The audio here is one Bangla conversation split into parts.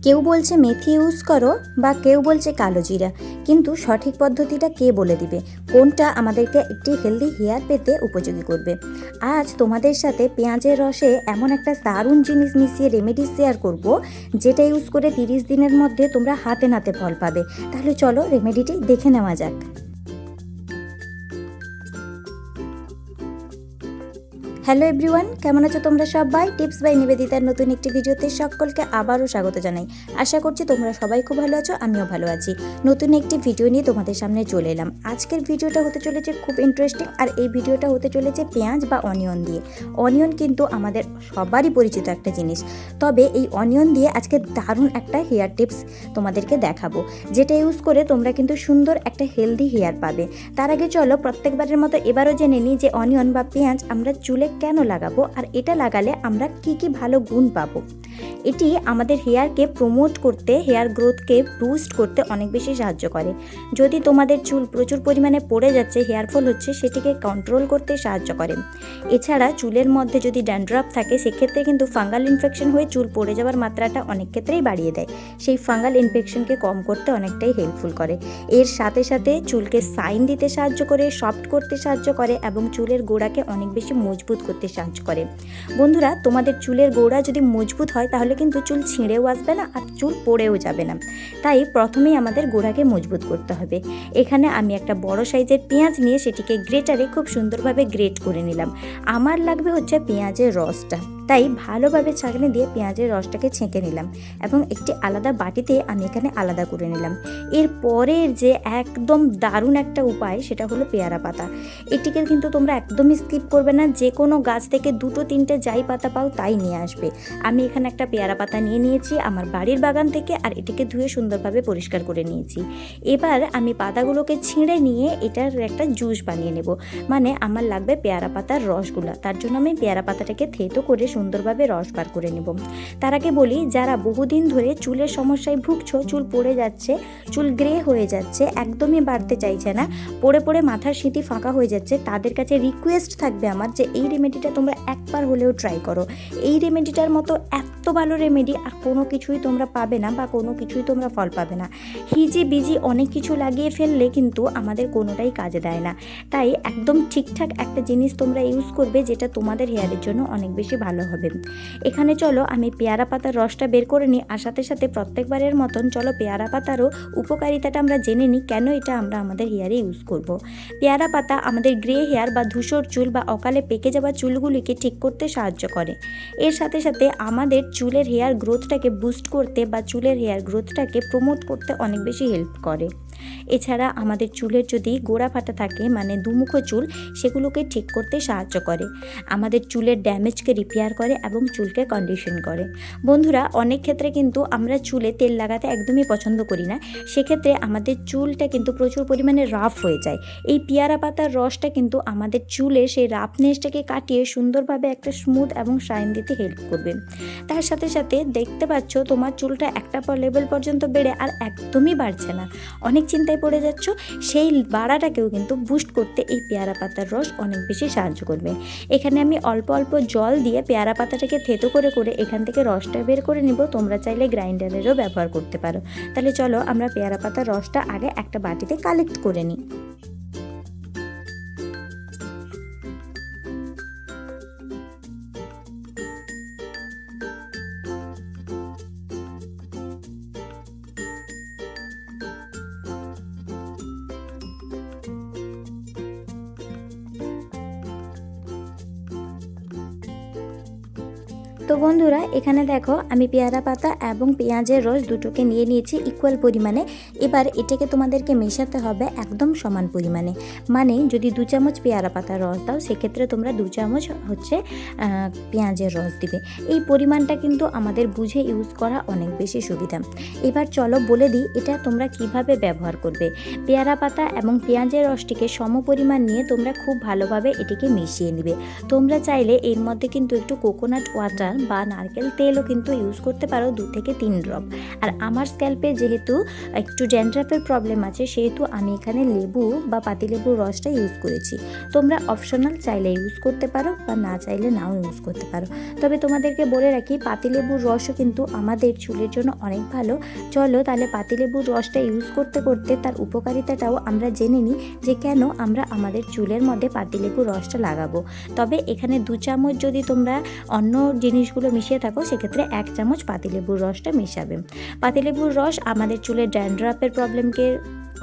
কেউ বলছে মেথি ইউজ করো বা কেউ বলছে কালো জিরা, কিন্তু সঠিক পদ্ধতিটা কে বলে দিবে কোনটা আমাদেরকে একটি হেলদি হেয়ার পেতে উপযোগী করবে। আজ তোমাদের সাথে পেঁয়াজের রসে এমন একটা দারুণ জিনিস মিশিয়ে রেমেডি শেয়ার করব, যেটা ইউজ করে 30 দিনের মধ্যে তোমরা হাতে নাতে ফল পাবে। তাহলে চলো রেমেডিটি দেখে নেওয়া যাক। হ্যালো এভরিওয়ান, কেমন আছো তোমরা সবাই? টিপস বাই নিবেদিতার নতুন একটি ভিডিওতে সকলকে আবারও স্বাগত জানাই। আশা করছি তোমরা সবাই খুব ভালো আছো, আমিও ভালো আছি। নতুন একটি ভিডিও নিয়ে তোমাদের সামনে চলে এলাম। আজকের ভিডিওটা হতে চলেছে খুব ইন্টারেস্টিং, আর এই ভিডিওটা হতে চলেছে পেঁয়াজ বা অনিয়ন দিয়ে। অনিয়ন কিন্তু আমাদের সবারই পরিচিত একটা জিনিস, তবে এই অনিয়ন দিয়ে আজকে দারুণ একটা হেয়ার টিপস তোমাদেরকে দেখাবো, যেটা ইউজ করে তোমরা কিন্তু সুন্দর একটা হেলদি হেয়ার পাবে। তার আগে চলো প্রত্যেকবারের মতো এবারও জেনে নিই যে অনিয়ন বা পেঁয়াজ আমরা চুলে কেন লাগাবো, আর এটা লাগালে আমরা কি কি ভালো গুণ পাবো। এটি আমাদের হেয়ারকে প্রমোট করতে, হেয়ার গ্রোথকে বুস্ট করতে অনেক বেশি সাহায্য করে। যদি তোমাদের চুল প্রচুর পরিমাণে পড়ে যাচ্ছে, হেয়ার ফল হচ্ছে, সেটিকে কন্ট্রোল করতে সাহায্য করে। এছাড়া চুলের মধ্যে যদি ড্যান্ড্রাফ থাকে, সেক্ষেত্রে কিন্তু ফাঙ্গাল ইনফেকশন হয়ে চুল পড়ে যাওয়ার মাত্রাটা অনেক ক্ষেত্রেই বাড়িয়ে দেয়। সেই ফাঙ্গাল ইনফেকশনকে কম করতে অনেকটাই হেল্পফুল করে। এর সাথে সাথে চুলকে শাইন দিতে সাহায্য করে, সফট করতে সাহায্য করে এবং চুলের গোড়াকে অনেক বেশি মজবুত করতে সাহায্য করে। বন্ধুরা, তোমাদের চুলের গোড়া যদি মজবুত হয় তাহলে কিন্তু চুল ছিঁড়েও আসবে না আর চুল পড়েও যাবে না। তাই প্রথমেই আমাদের গোড়াকে মজবুত করতে হবে। এখানে আমি একটা বড় সাইজের পেঁয়াজ নিয়ে সেটিকে গ্রেটারে খুব সুন্দরভাবে গ্রেট করে নিলাম। আমার লাগবে হচ্ছে পেঁয়াজের রসটা, তাই ভালোভাবে ছাঁকনি দিয়ে পেঁয়াজের রসটাকে ছেঁকে নিলাম এবং একটি আলাদা বাটিতে আমি এখানে আলাদা করে নিলাম। এর পরের যে একদম দারুণ একটা উপায়, সেটা হলো পেয়ারা পাতা। এটিকে কিন্তু তোমরা একদমই স্কিপ করবে না। যে কোনো গাছ থেকে 2-3টে যাই পাতা পাও তাই নিয়ে আসবে। আমি এখানে একটা পেয়ারা পাতা নিয়ে নিয়েছি আমার বাড়ির বাগান থেকে, আর এটিকে ধুয়ে সুন্দরভাবে পরিষ্কার করে নিয়েছি। এবার আমি পাতাগুলোকে ছিঁড়ে নিয়ে এটার একটা জুস বানিয়ে নেব। মানে আমার লাগবে পেয়ারা পাতার রসগুলো, তার জন্য আমি পেয়ারা পাতাটাকে থেতো করে সুন্দরভাবে রস বার করে নেব। তার আগে বলি, যারা বহুদিন ধরে চুলের সমস্যায় ভুগছো, চুল পড়ে যাচ্ছে, চুল গ্রে হয়ে যাচ্ছে, একদমই বাড়তে চাইছে না, পড়ে পড়ে মাথার সিঁথি ফাঁকা হয়ে যাচ্ছে, তাদের কাছে রিকোয়েস্ট থাকবে আমার যে এই রেমেডিটা তোমরা একবার হলেও ট্রাই করো। এই রেমেডিটার মতো এত ভালো রেমেডি আর কোনো কিছুই তোমরা পাবে না, বা কোনো কিছুই তোমরা ফল পাবে না। হিজি বিজি অনেক কিছু লাগিয়ে ফেললে কিন্তু আমাদের কোনোটাই কাজে দেয় না। তাই একদম ঠিকঠাক একটা জিনিস তোমরা ইউজ করবে, যেটা তোমাদের হেয়ারের জন্য অনেক বেশি ভালো হবে। এখানে চলো আমি পেয়ারা পাতার রসটা বের করে নিই, আর সাথে সাথে প্রত্যেকবারের মতন চলো পেয়ারা পাতারও উপকারিতাটা আমরা জেনে নিই, কেন এটা আমরা আমাদের হেয়ারে ইউজ করব। পেয়ারা পাতা আমাদের গ্রে হেয়ার বা ধূসর চুল বা অকালে পেকে যাওয়া চুলগুলিকে ঠিক করতে সাহায্য করে। এর সাথে সাথে আমাদের চুলের হেয়ার গ্রোথটাকে বুস্ট করতে বা চুলের হেয়ার গ্রোথটাকে প্রমোট করতে অনেক বেশি হেল্প করে। এছাড়া আমাদের চুলের যদি গোড়া ফাটা থাকে, মানে দুমুখো চুল, সেগুলোকে ঠিক করতে সাহায্য করে। আমাদের চুলের ড্যামেজকে রিপেয়ার করে এবং চুলকে কন্ডিশন করে। বন্ধুরা, অনেক ক্ষেত্রে কিন্তু আমরা চুলে তেল লাগাতে একদমই পছন্দ করি না। সেক্ষেত্রে আমাদের চুলটা কিন্তু প্রচুর পরিমাণে রাফ হয়ে যায়। এই পেয়ারা পাতার রসটা কিন্তু আমাদের চুলে সেই রাফনেসটাকে কাটিয়ে সুন্দরভাবে একটা স্মুথ এবং শাইন দিতে হেল্প করবে। তার সাথে সাথে দেখতে পাচ্ছ তোমার চুলটা একটা লেভেল পর্যন্ত বেড়ে আর একদমই বাড়ছে না, অনেক চিন্তায় পড়ে যাচ্ছ, সেই বাড়াটাকেও কিন্তু বুস্ট করতে এই পেয়ারা পাতার রস অনেক বেশি সাহায্য করবে। এখানে আমি অল্প অল্প জল দিয়ে পেয়ারা পাতাটাকে থেতো করে করে এখান থেকে রসটা বের করে নিব। তোমরা চাইলে গ্রাইন্ডারেরও ব্যবহার করতে পারো। তাহলে চলো আমরা পেয়ারা পাতার রসটা আগে একটা বাটিতে কালেক্ট করে নিই। তো বন্ধুরা, এখানে দেখো আমি পেয়ারা পাতা এবং পেঁয়াজের রস দুটোকে নিয়ে নিয়েছি ইকুয়াল পরিমাণে। এবার এটাকে তোমাদেরকে মেশাতে হবে একদম সমান পরিমাণে। মানে যদি 2 চামচ পেয়ারা পাতার রস দাও, সেক্ষেত্রে তোমরা 2 চামচ হচ্ছে পেঁয়াজের রস দিবে। এই পরিমাণটা কিন্তু আমাদের বুঝে ইউজ করা অনেক বেশি সুবিধা। এবার চলো বলে দিই এটা তোমরা কিভাবে ব্যবহার করবে। পেয়ারা পাতা এবং পেঁয়াজের রসটিকে সম পরিমাণ নিয়ে তোমরা খুব ভালোভাবে এটিকে মিশিয়ে নেবে। তোমরা চাইলে এর মধ্যে কিন্তু একটু কোকোনাট ওয়াটার বাটার বা নারকেল তেলও কিন্তু ইউজ করতে পারো 2 থেকে 3 ড্রপ। আর আমার স্ক্যাল্পে যেহেতু একটু ড্যান্ড্রাফের প্রবলেম আছে সেহেতু আমি এখানে লেবু বা পাতিলেবুর রসটা ইউজ করেছি। তোমরা অপশনাল চাইলে ইউজ করতে পারো বা না চাইলে নাও ইউজ করতে পারো। তবে তোমাদেরকে বলে রাখি পাতিলেবুর রসও কিন্তু আমাদের চুলের জন্য অনেক ভালো। চলো তাহলে পাতিলেবুর রসটা ইউজ করতে করতে তার উপকারিতাটাও আমরা জেনে নিই যে কেন আমরা আমাদের চুলের মধ্যে পাতিলেবুর রসটা লাগাবো। তবে এখানে 2 চামচ যদি তোমরা অন্য জিনিসগুলো মিশিয়ে থাকো সেক্ষেত্রে 1 চামচ পাতিলেবুর রসটা মেশাবে। পাতিলেবুর রস আমাদের চুলের ড্যান্ড্রাফের প্রবলেমকে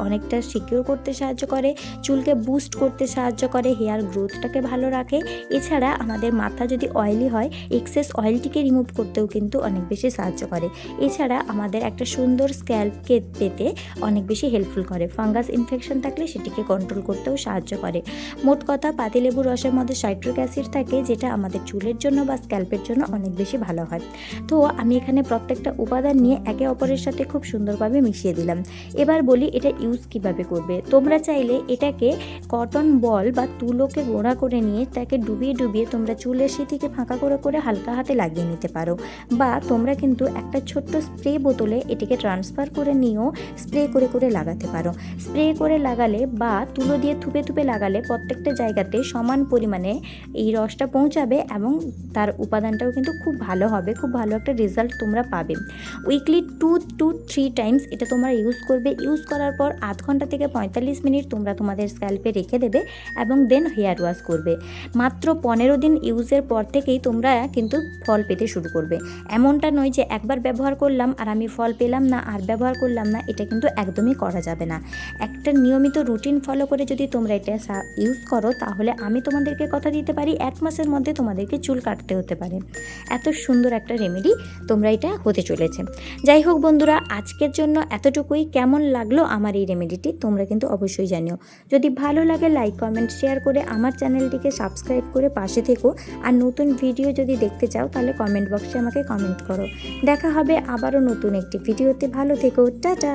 অনেকটা সিকিউর করতে সাহায্য করে, চুলকে বুস্ট করতে সাহায্য করে, হেয়ার গ্রোথটাকে ভালো রাখে। এছাড়া আমাদের মাথা যদি অয়েলি হয় এক্সেস অয়েলটিকে রিমুভ করতেও কিন্তু অনেক বেশি সাহায্য করে। এছাড়া আমাদের একটা সুন্দর স্ক্যাল্পকে পেতে অনেক বেশি হেল্পফুল করে। ফাঙ্গাস ইনফেকশন থাকলে সেটিকে কন্ট্রোল করতেও সাহায্য করে। মোট কথা পাতিলেবুর রসের মধ্যে সাইট্রিক অ্যাসিড থাকে যেটা আমাদের চুলের জন্য বা স্ক্যাল্পের জন্য অনেক বেশি ভালো হয়। তো আমি এখানে প্রত্যেকটা উপাদান নিয়ে একে অপরের সাথে খুব সুন্দরভাবে মিশিয়ে দিলাম। এবার বলি এটা ইউজ কিভাবে করবে। তোমরা চাইলে এটাকে কটন বল বা তুলোকে গোড়া করে নিয়ে তাকে ডুবিয়ে ডুবিয়ে তোমরা চুলের সিঁথিকে ফাঁকা করে করে হালকা হাতে লাগিয়ে নিতে পারো, বা তোমরা কিন্তু একটা ছোট্ট স্প্রে বোতলে এটিকে ট্রান্সফার করে নিয়েও স্প্রে করে করে লাগাতে পারো। স্প্রে করে লাগালে বা তুলো দিয়ে থুপে থুপে লাগালে প্রত্যেকটা জায়গাতে সমান পরিমাণে এই রসটা পৌঁছাবে এবং তার উপাদানটাও কিন্তু খুব ভালো হবে, খুব ভালো একটা রেজাল্ট তোমরা পাবে। উইকলি 2 to 3 টাইমস এটা তোমরা ইউজ করবে। ইউজ করার পর আধ ঘন্টা থেকে 45 মিনিট তোমরা তোমাদের স্ক্যাল্পে রেখে দেবে এবং দেন হেয়ার ওয়াশ করবে। মাত্র 15 দিন ইউজের পর থেকেই তোমরা কিন্তু ফল পেতে শুরু করবে। এমনটা নয় যে একবার ব্যবহার করলাম আর আমি ফল পেলাম না আর ব্যবহার করলাম না, এটা কিন্তু একদমই করা যাবে না। একটা নিয়মিত রুটিন ফলো করে যদি তোমরা এটা ইউজ করো তাহলে আমি তোমাদেরকে কথা দিতে পারি 1 মাসের মধ্যে তোমাদেরকে চুল কাটতে হতে পারে। এত সুন্দর একটা রেমেডি তোমরা এটা হতে চলেছে। যাই হোক বন্ধুরা, আজকের জন্য এতটুকুই। কেমন লাগলো আমার এই রেমেডিটি তোমরা কিন্তু অবশ্যই জানিও। যদি ভালো লাগে লাইক কমেন্ট শেয়ার করে আমার চ্যানেলটিকে সাবস্ক্রাইব করে পাশে থেকো। আর নতুন ভিডিও যদি দেখতে চাও তাহলে কমেন্ট বক্সে আমাকে কমেন্ট করো। দেখা হবে আবারও নতুন একটি ভিডিওতে। ভালো থেকো, টাটা।